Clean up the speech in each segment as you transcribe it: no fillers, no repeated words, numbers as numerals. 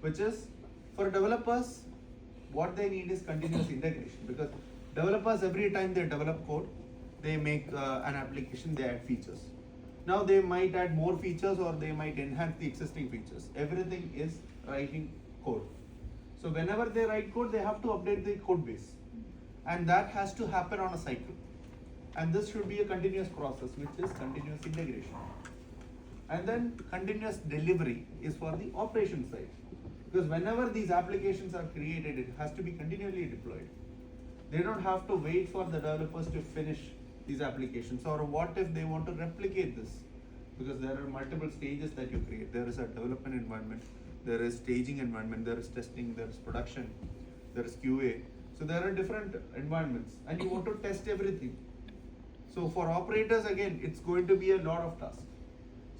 which is for developers, what they need is continuous integration, because developers, every time they develop code, they make an application, they add features. Now they might add more features or they might enhance the existing features. Everything is writing code. So whenever they write code, they have to update the code base, and that has to happen on a cycle. And this should be a continuous process, which is continuous integration. And then continuous delivery is for the operation side, because whenever these applications are created, it has to be continually deployed. They don't have to wait for the developers to finish these applications, or what if they want to replicate this, because there are multiple stages that you create. There is a development environment, there is staging environment, there is testing, there is production, there is QA. So there are different environments, and you want to test everything. So for operators, again, it's going to be a lot of tasks.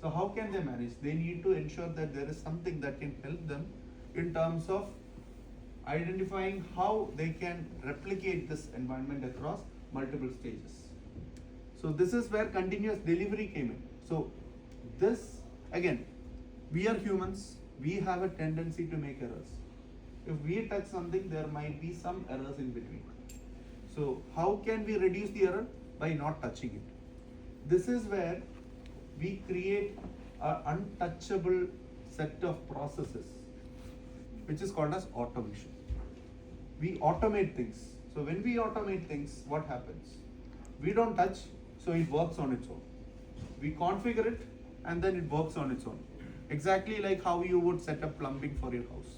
So how can they manage? They need to ensure that there is something that can help them in terms of identifying how they can replicate this environment across multiple stages. So this is where continuous delivery came in. So this, again, we are humans, we have a tendency to make errors. If we touch something, there might be some errors in between. So how can we reduce the error? By not touching it. This is where we create an untouchable set of processes, which is called as automation. We automate things. So when we automate things, what happens? We don't touch, so it works on its own. We configure it, and then it works on its own. Exactly like how you would set up plumbing for your house.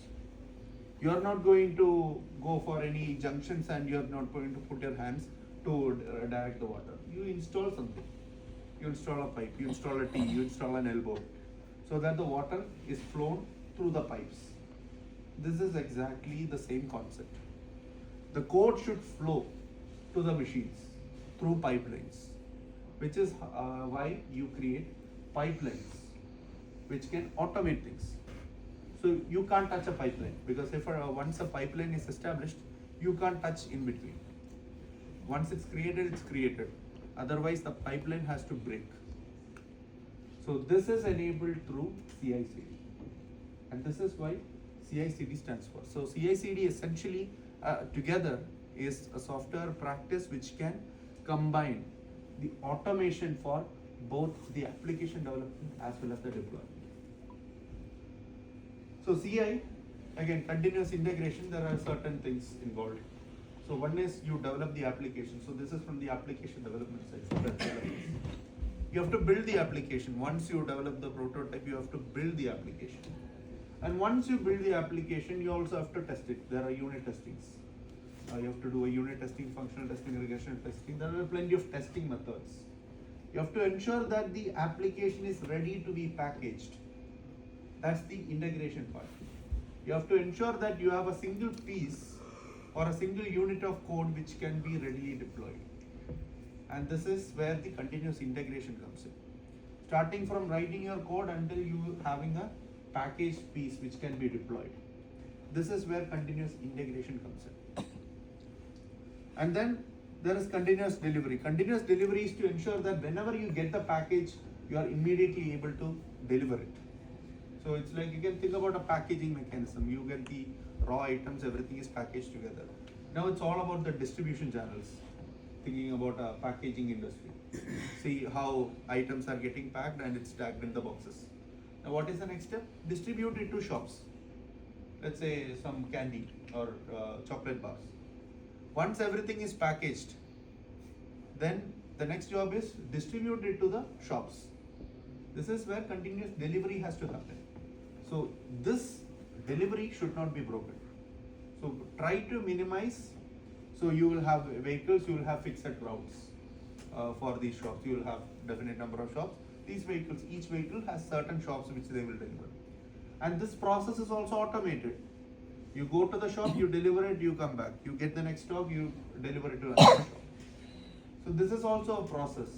You are not going to go for any junctions, and you are not going to put your hands to direct the water. You install something. You install a pipe, you install a T, you install an elbow, so that the water is flown through the pipes. This is exactly the same concept. The code should flow to the machines through pipelines, which is why you create pipelines, which can automate things. So you can't touch a pipeline, because if once a pipeline is established, you can't touch in between. Once it's created, it's created. Otherwise, the pipeline has to break. So this is enabled through CI/CD, and this is why CI/CD stands for. So CI/CD essentially together is a software practice which can combine the automation for both the application development as well as the deployment. So CI, again, continuous integration, there are certain things involved. So one is you develop the application. So this is from the application development side. You have to build the application. Once you develop the prototype, you have to build the application. And once you build the application, you also have to test it. There are unit testings. You have to do a unit testing, functional testing, regression testing. There are plenty of testing methods. You have to ensure that the application is ready to be packaged. That's the integration part. You have to ensure that you have a single piece or a single unit of code which can be readily deployed. And this is where the continuous integration comes in. Starting from writing your code until you having a packaged piece which can be deployed. This is where continuous integration comes in. And then there is continuous delivery. Continuous delivery is to ensure that whenever you get the package, you are immediately able to deliver it. So it's like, you can think about a packaging mechanism. You get the raw items, everything is packaged together. Now it's all about the distribution channels. Thinking about a packaging industry. See how items are getting packed and it's tagged in the boxes. Now what is the next step? Distribute it to shops. Let's say some candy or chocolate bars. Once everything is packaged, then the next job is distribute it to the shops. This is where continuous delivery has to happen. So this delivery should not be broken. So try to minimize. So you will have vehicles, you will have fixed routes for these shops. You will have definite number of shops. These vehicles, each vehicle has certain shops which they will deliver. And this process is also automated. You go to the shop, you deliver it, you come back. You get the next stock, you deliver it to another shop. So this is also a process.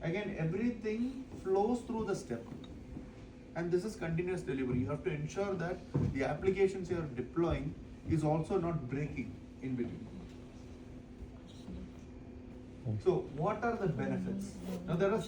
Again, everything flows through the step. And this is continuous delivery. You have to ensure that the applications you are deploying is also not breaking in between. So what are the benefits? Now there are